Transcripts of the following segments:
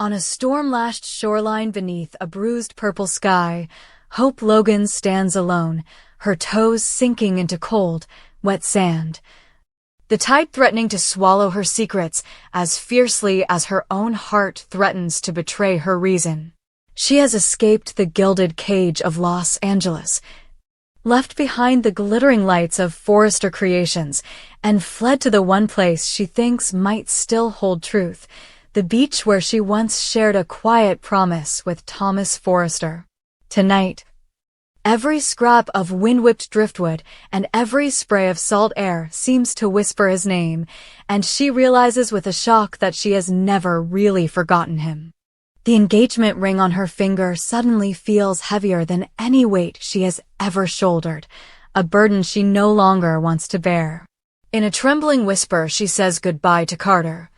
on a storm-lashed shoreline beneath a bruised purple sky, Hope Logan stands alone, her toes sinking into cold, wet sand. The tide threatening to swallow her secrets as fiercely as her own heart threatens to betray her reason. She has escaped the gilded cage of Los Angeles, left behind the glittering lights of Forrester Creations, and fled to the one place she thinks might still hold truth, the beach where she once shared a quiet promise with Thomas Forrester. Tonight, every scrap of wind-whipped driftwood and every spray of salt air seems to whisper his name, and she realizes with a shock that she has never really forgotten him. The engagement ring on her finger suddenly feels heavier than any weight she has ever shouldered, a burden she no longer wants to bear. In a trembling whisper, she says goodbye to Carter,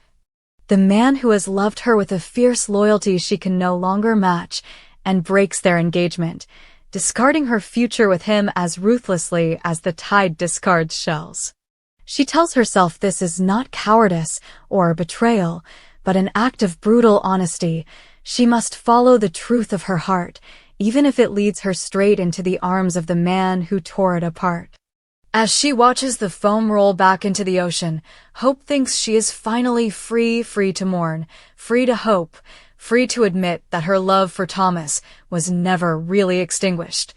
the man who has loved her with a fierce loyalty she can no longer match, and breaks their engagement, discarding her future with him as ruthlessly as the tide discards shells. She tells herself this is not cowardice or betrayal, but an act of brutal honesty. She must follow the truth of her heart, even if it leads her straight into the arms of the man who tore it apart. As she watches the foam roll back into the ocean, Hope thinks she is finally free to mourn, free to hope, free to admit that her love for Thomas was never really extinguished,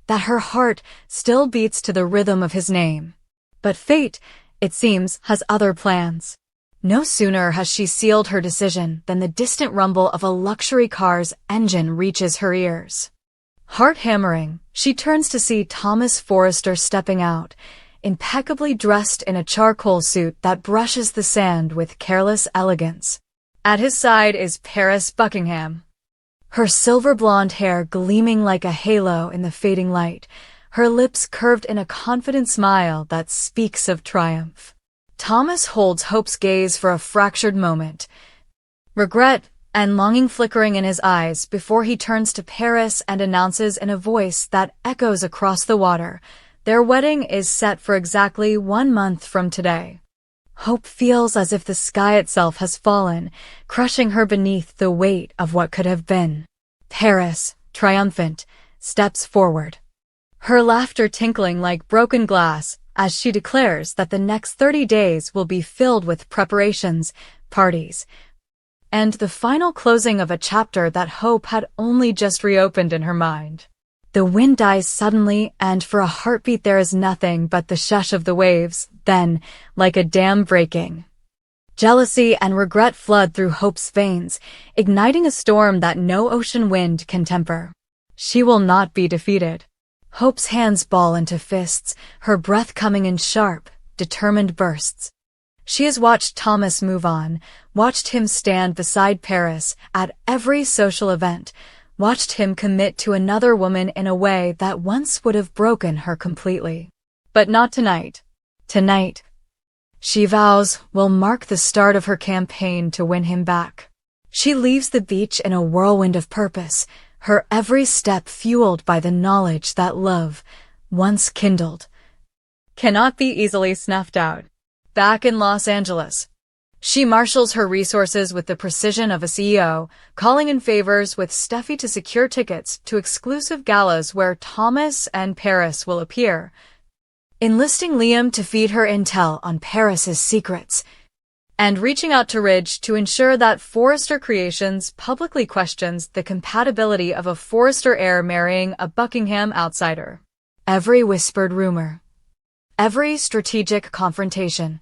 that her heart still beats to the rhythm of his name. But fate, it seems, has other plans. No sooner has she sealed her decision than the distant rumble of a luxury car's engine reaches her ears. Heart hammering, she turns to see Thomas Forrester stepping out, impeccably dressed in a charcoal suit that brushes the sand with careless elegance. At his side is Paris Buckingham, her silver blonde hair gleaming like a halo in the fading light, her lips curved in a confident smile that speaks of triumph. Thomas holds Hope's gaze for a fractured moment, regret and longing flickering in his eyes before he turns to Paris and announces in a voice that echoes across the water, their wedding is set for exactly 1 month from today. Hope feels as if the sky itself has fallen, crushing her beneath the weight of what could have been. Paris, triumphant, steps forward, her laughter tinkling like broken glass as she declares that the next 30 days will be filled with preparations, parties, and the final closing of a chapter that Hope had only just reopened in her mind. The wind dies suddenly, and for a heartbeat there is nothing but the shush of the waves. Then, like a dam breaking, jealousy and regret flood through Hope's veins, igniting a storm that no ocean wind can temper. She will not be defeated. Hope's hands ball into fists, her breath coming in sharp, determined bursts. She has watched Thomas move on, watched him stand beside Paris at every social event, watched him commit to another woman in a way that once would have broken her completely. But not tonight. Tonight, she vows, will mark the start of her campaign to win him back. She leaves the beach in a whirlwind of purpose, her every step fueled by the knowledge that love, once kindled, cannot be easily snuffed out. Back in Los Angeles, she marshals her resources with the precision of a CEO, calling in favors with Steffi to secure tickets to exclusive galas where Thomas and Paris will appear, enlisting Liam to feed her intel on Paris's secrets, and reaching out to Ridge to ensure that Forrester Creations publicly questions the compatibility of a Forrester heir marrying a Buckingham outsider. Every whispered rumor, every strategic confrontation,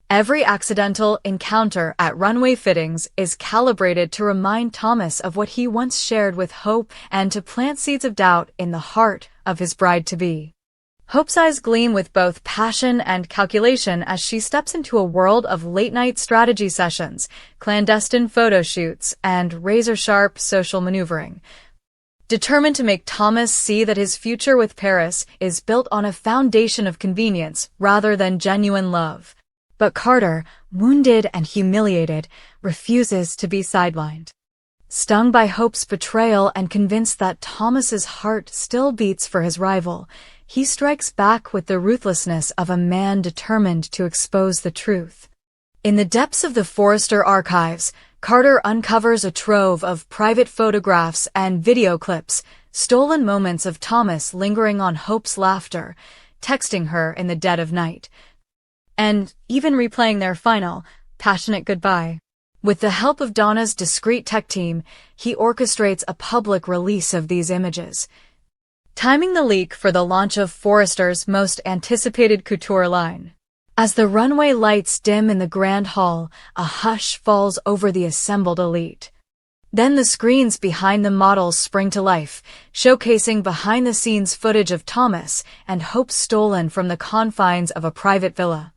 every accidental encounter at runway fittings is calibrated to remind Thomas of what he once shared with Hope and to plant seeds of doubt in the heart of his bride-to-be. Hope's eyes gleam with both passion and calculation as she steps into a world of late-night strategy sessions, clandestine photo shoots, and razor-sharp social maneuvering. Determined to make Thomas see that his future with Paris is built on a foundation of convenience rather than genuine love. But Carter, wounded and humiliated, refuses to be sidelined. Stung by Hope's betrayal and convinced that Thomas's heart still beats for his rival, he strikes back with the ruthlessness of a man determined to expose the truth. In the depths of the Forrester archives, Carter uncovers a trove of private photographs and video clips, stolen moments of Thomas lingering on Hope's laughter, texting her in the dead of night, and even replaying their final, passionate goodbye. With the help of Donna's discreet tech team, he orchestrates a public release of these images, timing the leak for the launch of Forrester's most anticipated couture line. As the runway lights dim in the grand hall, a hush falls over the assembled elite. Then the screens behind the models spring to life, showcasing behind-the-scenes footage of Thomas and Hope stolen from the confines of a private villa.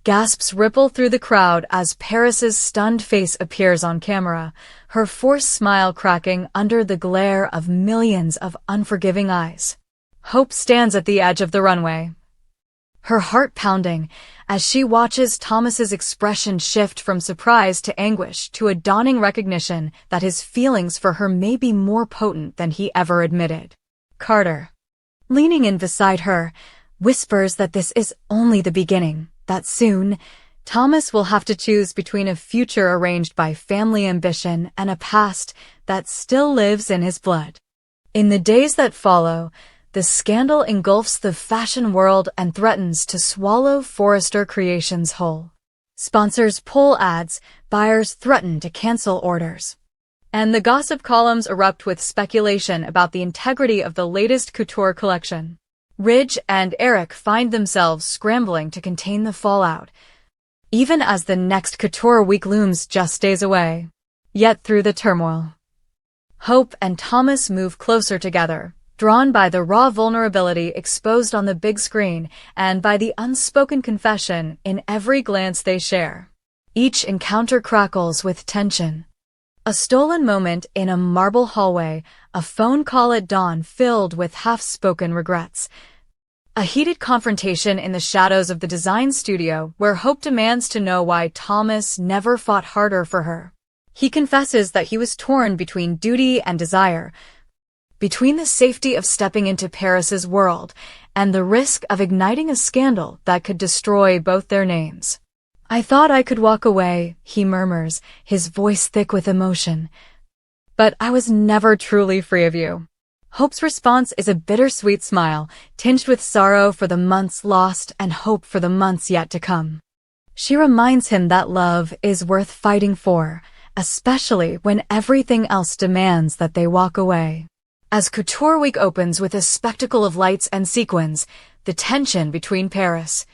Gasps ripple through the crowd as Paris's stunned face appears on camera, her forced smile cracking under the glare of millions of unforgiving eyes. Hope stands at the edge of the runway, her heart pounding as she watches Thomas's expression shift from surprise to anguish to a dawning recognition that his feelings for her may be more potent than he ever admitted. Carter, leaning in beside her, whispers that this is only the beginning, that soon, Thomas will have to choose between a future arranged by family ambition and a past that still lives in his blood. In the days that follow, the scandal engulfs the fashion world and threatens to swallow Forrester Creations whole. Sponsors pull ads, buyers threaten to cancel orders, and the gossip columns erupt with speculation about the integrity of the latest couture collection. Ridge and Eric find themselves scrambling to contain the fallout, even as the next couture week looms just days away. Yet through the turmoil, Hope and Thomas move closer together, drawn by the raw vulnerability exposed on the big screen and by the unspoken confession in every glance they share. Each encounter crackles with tension. A stolen moment in a marble hallway, a phone call at dawn filled with half-spoken regrets. A heated confrontation in the shadows of the design studio where Hope demands to know why Thomas never fought harder for her. He confesses that he was torn between duty and desire, between the safety of stepping into Paris's world and the risk of igniting a scandal that could destroy both their names. "I thought I could walk away," he murmurs, his voice thick with emotion. "But I was never truly free of you." Hope's response is a bittersweet smile, tinged with sorrow for the months lost and hope for the months yet to come. She reminds him that love is worth fighting for, especially when everything else demands that they walk away. As Couture Week opens with a spectacle of lights and sequins, the tension between Paris,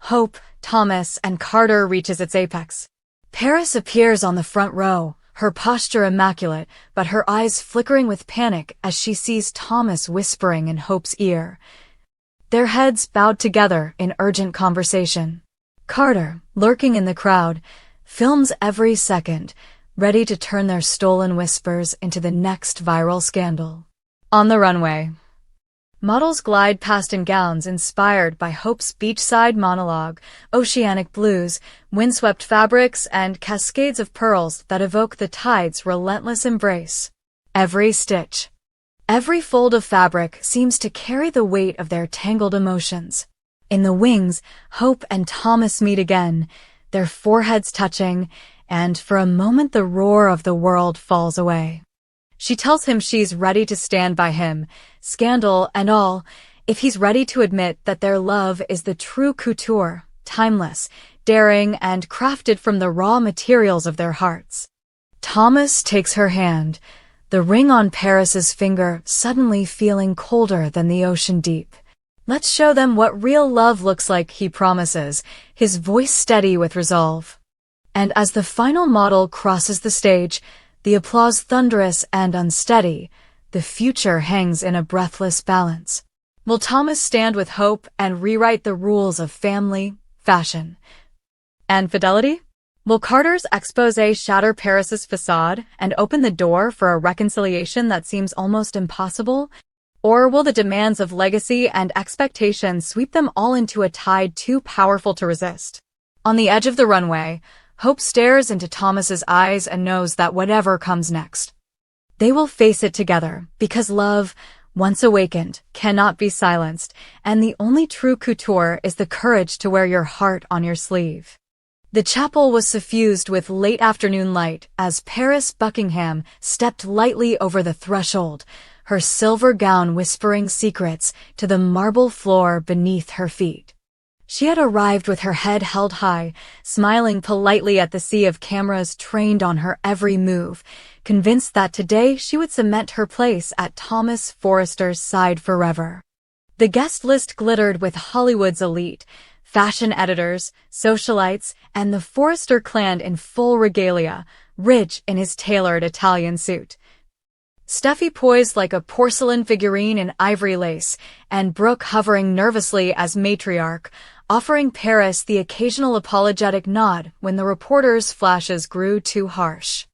Hope, Thomas, and Carter reaches its apex. Paris appears on the front row, her posture immaculate, but her eyes flickering with panic as she sees Thomas whispering in Hope's ear. Their heads bowed together in urgent conversation. Carter, lurking in the crowd, films every second, ready to turn their stolen whispers into the next viral scandal. On the runway, models glide past in gowns inspired by Hope's beachside monologue, oceanic blues, windswept fabrics, and cascades of pearls that evoke the tide's relentless embrace. Every stitch, every fold of fabric seems to carry the weight of their tangled emotions. In the wings, Hope and Thomas meet again, their foreheads touching, and for a moment the roar of the world falls away. She tells him she's ready to stand by him, scandal and all, if he's ready to admit that their love is the true couture, timeless, daring, and crafted from the raw materials of their hearts. Thomas takes her hand, the ring on Paris's finger suddenly feeling colder than the ocean deep. "Let's show them what real love looks like," he promises, his voice steady with resolve. And as the final model crosses the stage, the applause thunderous and unsteady, the future hangs in a breathless balance. Will Thomas stand with Hope and rewrite the rules of family, fashion, and fidelity? Will Carter's exposé shatter Paris's facade and open the door for a reconciliation that seems almost impossible? Or will the demands of legacy and expectation sweep them all into a tide too powerful to resist? On the edge of the runway, Hope stares into Thomas's eyes and knows that whatever comes next, they will face it together, because love, once awakened, cannot be silenced, and the only true couture is the courage to wear your heart on your sleeve. The chapel was suffused with late afternoon light as Paris Buckingham stepped lightly over the threshold, her silver gown whispering secrets to the marble floor beneath her feet. She had arrived with her head held high, smiling politely at the sea of cameras trained on her every move, convinced that today she would cement her place at Thomas Forrester's side forever. The guest list glittered with Hollywood's elite, fashion editors, socialites, and the Forrester clan in full regalia, Ridge in his tailored Italian suit. Steffi poised like a porcelain figurine in ivory lace, and Brooke hovering nervously as matriarch, offering Paris the occasional apologetic nod when the reporter's flashes grew too harsh.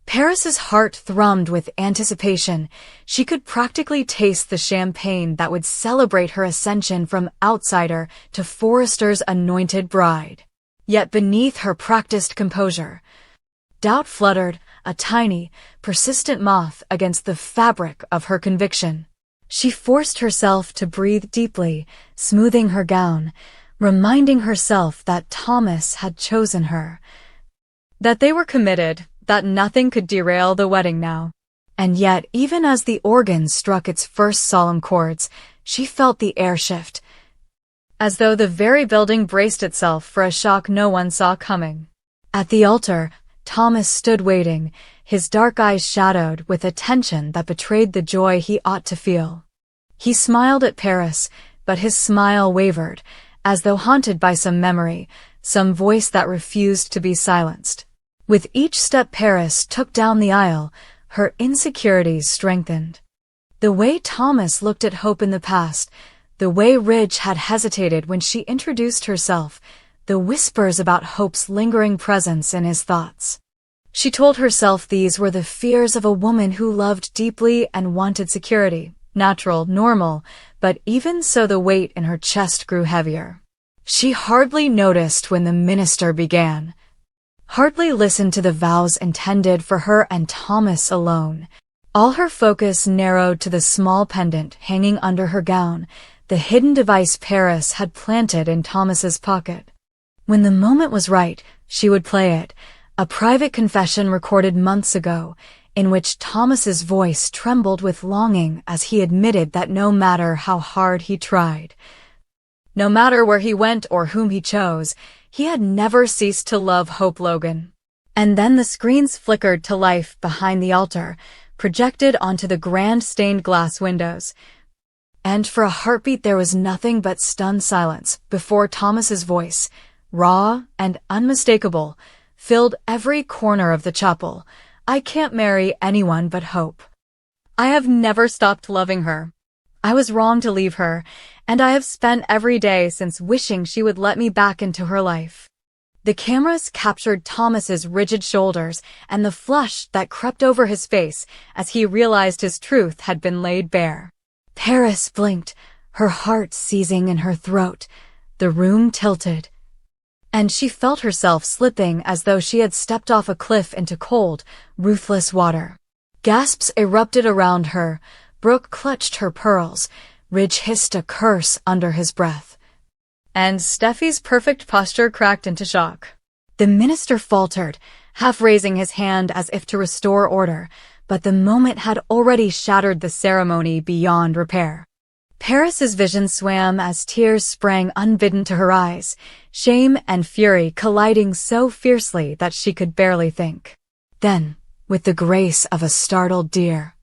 Paris's heart thrummed with anticipation. She could practically taste the champagne that would celebrate her ascension from outsider to Forrester's anointed bride. Yet beneath her practiced composure, doubt fluttered, a tiny, persistent moth against the fabric of her conviction. She forced herself to breathe deeply, smoothing her gown, reminding herself that Thomas had chosen her, that they were committed, that nothing could derail the wedding now. And yet, even as the organ struck its first solemn chords, she felt the air shift, as though the very building braced itself for a shock no one saw coming. At the altar, Thomas stood waiting, his dark eyes shadowed with a tension that betrayed the joy he ought to feel. He smiled at Paris, but his smile wavered, as though haunted by some memory, some voice that refused to be silenced. With each step Paris took down the aisle, her insecurities strengthened. The way Thomas looked at Hope in the past, the way Ridge had hesitated when she introduced herself, the whispers about Hope's lingering presence in his thoughts. She told herself these were the fears of a woman who loved deeply and wanted security, natural, normal, but even so the weight in her chest grew heavier. She hardly noticed when the minister began, hardly listened to the vows intended for her and Thomas alone. All her focus narrowed to the small pendant hanging under her gown, the hidden device Paris had planted in Thomas's pocket. When the moment was right, she would play it, a private confession recorded months ago, in which Thomas's voice trembled with longing as he admitted that no matter how hard he tried, no matter where he went or whom he chose, he had never ceased to love Hope Logan. And then the screens flickered to life behind the altar, projected onto the grand stained glass windows. And for a heartbeat there was nothing but stunned silence before Thomas's voice, raw and unmistakable, filled every corner of the chapel. I can't marry anyone but Hope. I have never stopped loving her. I was wrong to leave her, and I have spent every day since wishing she would let me back into her life. The cameras captured Thomas's rigid shoulders and the flush that crept over his face as he realized his truth had been laid bare. Paris blinked, her heart seizing in her throat. The room tilted, and she felt herself slipping as though she had stepped off a cliff into cold, ruthless water. Gasps erupted around her. Brooke clutched her pearls. Ridge hissed a curse under his breath, and Steffi's perfect posture cracked into shock. The minister faltered, half raising his hand as if to restore order, but the moment had already shattered the ceremony beyond repair. Paris's vision swam as tears sprang unbidden to her eyes, shame and fury colliding so fiercely that she could barely think. Then, with the grace of a startled deer,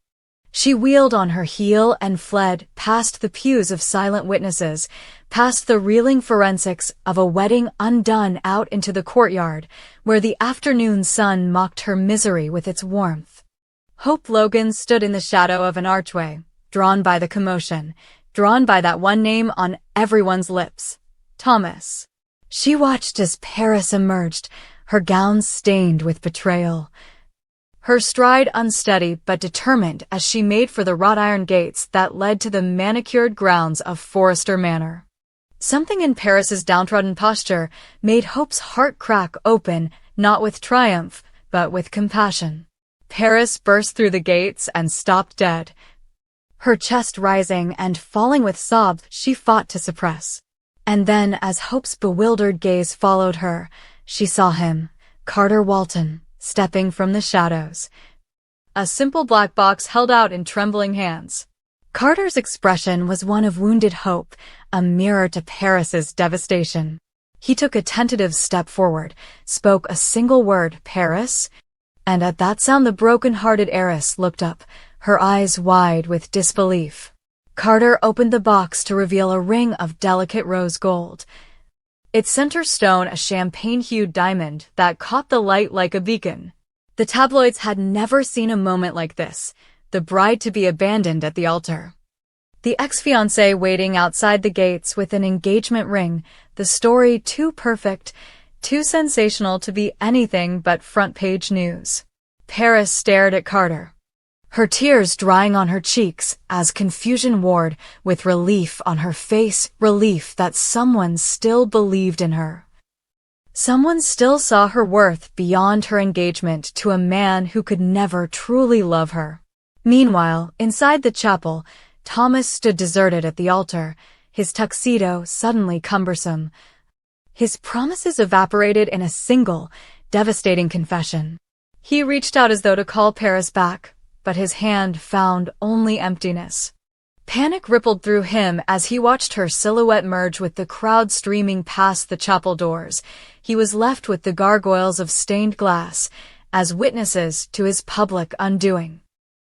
she wheeled on her heel and fled past the pews of silent witnesses, past the reeling forensics of a wedding undone out into the courtyard, where the afternoon sun mocked her misery with its warmth. Hope Logan stood in the shadow of an archway, drawn by the commotion, drawn by that one name on everyone's lips, Thomas. She watched as Paris emerged, her gown stained with betrayal, her stride unsteady but determined as she made for the wrought iron gates that led to the manicured grounds of Forrester Manor. Something in Paris's downtrodden posture made Hope's heart crack open, not with triumph, but with compassion. Paris burst through the gates and stopped dead, her chest rising and falling with sobs she fought to suppress. And then, as Hope's bewildered gaze followed her, she saw him, Carter Walton, stepping from the shadows. A simple black box held out in trembling hands. Carter's expression was one of wounded hope, a mirror to Paris's devastation. He took a tentative step forward, spoke a single word, "Paris?" And at that sound the broken-hearted heiress looked up, her eyes wide with disbelief. Carter opened the box to reveal a ring of delicate rose gold. Its center stone a champagne-hued diamond that caught the light like a beacon. The tabloids had never seen a moment like this, the bride to be abandoned at the altar. The ex-fiancé waiting outside the gates with an engagement ring, the story too perfect, too sensational to be anything but front-page news. Paris stared at Carter, her tears drying on her cheeks as confusion warred with relief on her face, relief that someone still believed in her. Someone still saw her worth beyond her engagement to a man who could never truly love her. Meanwhile, inside the chapel, Thomas stood deserted at the altar, his tuxedo suddenly cumbersome. His promises evaporated in a single, devastating confession. He reached out as though to call Paris back, but his hand found only emptiness. Panic rippled through him as he watched her silhouette merge with the crowd streaming past the chapel doors. He was left with the gargoyles of stained glass, as witnesses to his public undoing.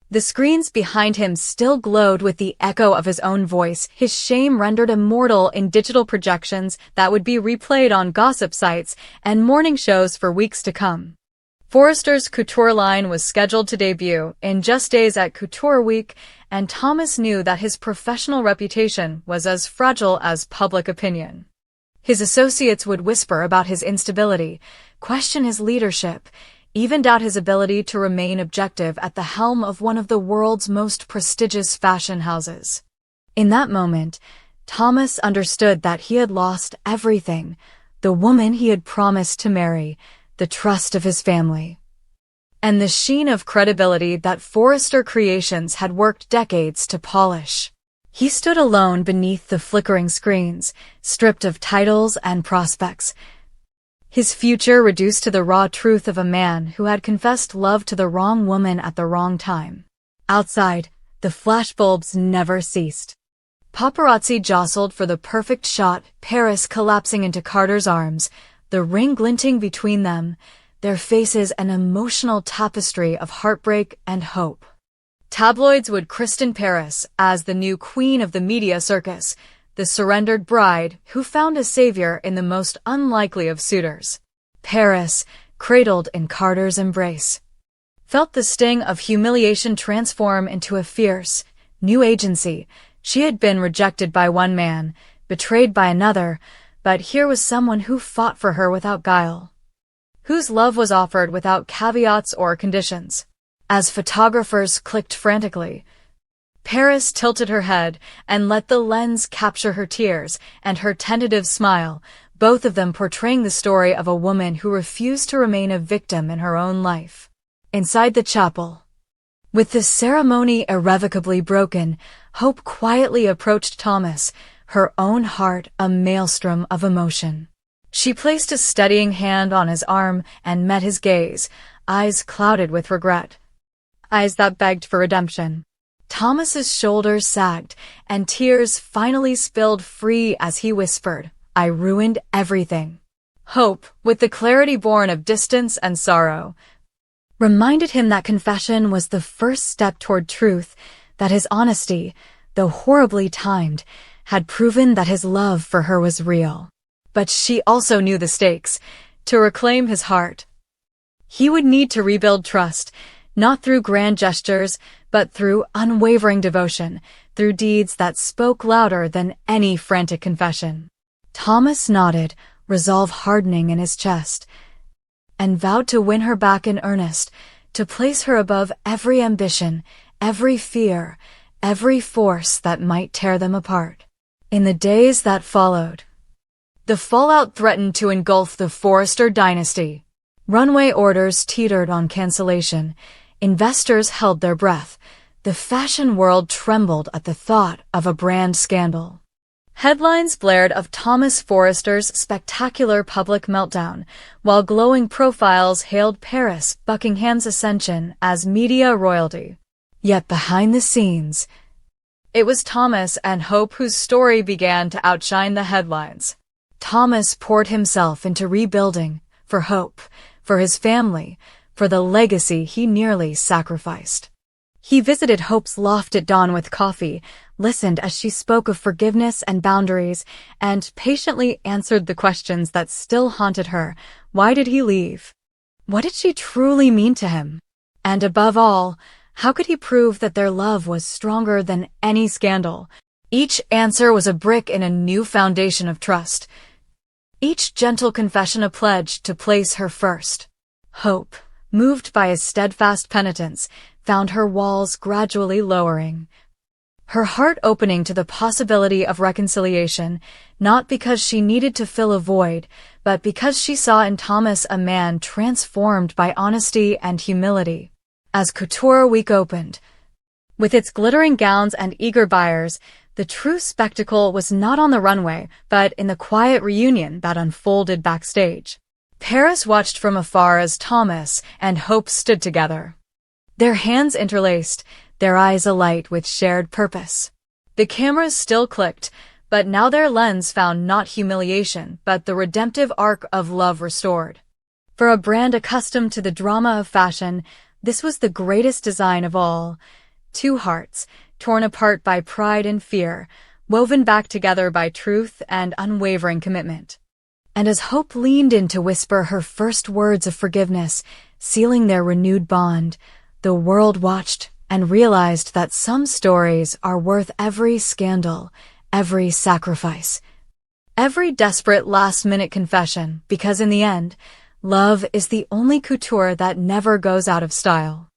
The screens behind him still glowed with the echo of his own voice, his shame rendered immortal in digital projections that would be replayed on gossip sites and morning shows for weeks to come. Forrester's couture line was scheduled to debut in just days at Couture Week, and Thomas knew that his professional reputation was as fragile as public opinion. His associates would whisper about his instability, question his leadership, even doubt his ability to remain objective at the helm of one of the world's most prestigious fashion houses. In that moment, Thomas understood that he had lost everything, the woman he had promised to marry, the trust of his family, and the sheen of credibility that Forrester Creations had worked decades to polish. He stood alone beneath the flickering screens, stripped of titles and prospects, his future reduced to the raw truth of a man who had confessed love to the wrong woman at the wrong time. Outside, the flashbulbs never ceased. Paparazzi jostled for the perfect shot, Paris collapsing into Carter's arms, the ring glinting between them, their faces an emotional tapestry of heartbreak and hope. Tabloids would christen Paris as the new queen of the media circus, the surrendered bride who found a savior in the most unlikely of suitors. Paris, cradled in Carter's embrace, felt the sting of humiliation transform into a fierce, new agency. She had been rejected by one man, betrayed by another, but here was someone who fought for her without guile, whose love was offered without caveats or conditions. As photographers clicked frantically, Paris tilted her head and let the lens capture her tears and her tentative smile, both of them portraying the story of a woman who refused to remain a victim in her own life. Inside the chapel, with the ceremony irrevocably broken, Hope quietly approached Thomas, her own heart a maelstrom of emotion. She placed a steadying hand on his arm and met his gaze, eyes clouded with regret, eyes that begged for redemption. Thomas's shoulders sagged, and tears finally spilled free as he whispered, "I ruined everything." Hope, with the clarity born of distance and sorrow, reminded him that confession was the first step toward truth, that his honesty, though horribly timed, had proven that his love for her was real. But she also knew the stakes. To reclaim his heart, he would need to rebuild trust, not through grand gestures, but through unwavering devotion, through deeds that spoke louder than any frantic confession. Thomas nodded, resolve hardening in his chest, and vowed to win her back in earnest, to place her above every ambition, every fear, every force that might tear them apart. In the days that followed, the fallout threatened to engulf the Forrester dynasty. Runway orders teetered on cancellation. Investors held their breath. The fashion world trembled at the thought of a brand scandal. Headlines blared of Thomas Forrester's spectacular public meltdown, while glowing profiles hailed Paris Buckingham's ascension as media royalty. Yet behind the scenes, it was Thomas and Hope whose story began to outshine the headlines. Thomas poured himself into rebuilding, for Hope, for his family, for the legacy he nearly sacrificed. He visited Hope's loft at dawn with coffee, listened as she spoke of forgiveness and boundaries, and patiently answered the questions that still haunted her. Why did he leave? What did she truly mean to him? And above all, how could he prove that their love was stronger than any scandal? Each answer was a brick in a new foundation of trust. Each gentle confession a pledge to place her first. Hope, moved by his steadfast penitence, found her walls gradually lowering, her heart opening to the possibility of reconciliation, not because she needed to fill a void, but because she saw in Thomas a man transformed by honesty and humility. As Couture Week opened, with its glittering gowns and eager buyers, the true spectacle was not on the runway, but in the quiet reunion that unfolded backstage. Paris watched from afar as Thomas and Hope stood together, their hands interlaced, their eyes alight with shared purpose. The cameras still clicked, but now their lens found not humiliation, but the redemptive arc of love restored. For a brand accustomed to the drama of fashion, this was the greatest design of all. Two hearts, torn apart by pride and fear, woven back together by truth and unwavering commitment. And as Hope leaned in to whisper her first words of forgiveness, sealing their renewed bond, the world watched and realized that some stories are worth every scandal, every sacrifice, every desperate last-minute confession, because in the end, love is the only couture that never goes out of style.